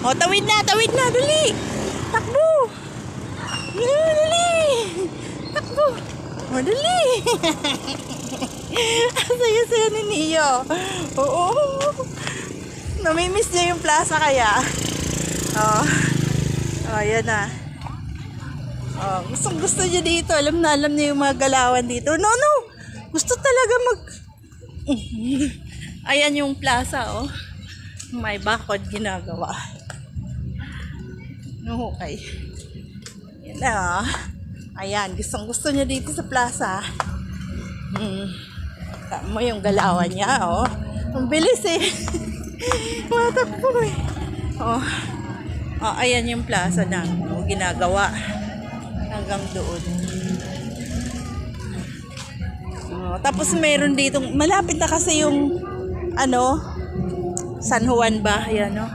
O, tawid na, dali. Takbo. Dali. Takbo. O, dali. Ang saya-saya ni Neo. Oo. Namimiss niya yung plaza kaya. Oh. Oh, yan na. Oh, gusto niya dito. Alam niya yung mga galawan dito. No. Gusto talaga Ayan yung plaza, oh. May bakod ginagawa. Okay. Yan na, oh. Ayan, gusto niya dito sa plaza. Tama yung galawan niya, oh. Ang bilis eh. Matakbo eh. Oh. Oh, ayan yung plaza na ginagawa. Hanggang doon. Oh, tapos mayroon dito, malapit na kasi yung San Juan ba? Ayan, no?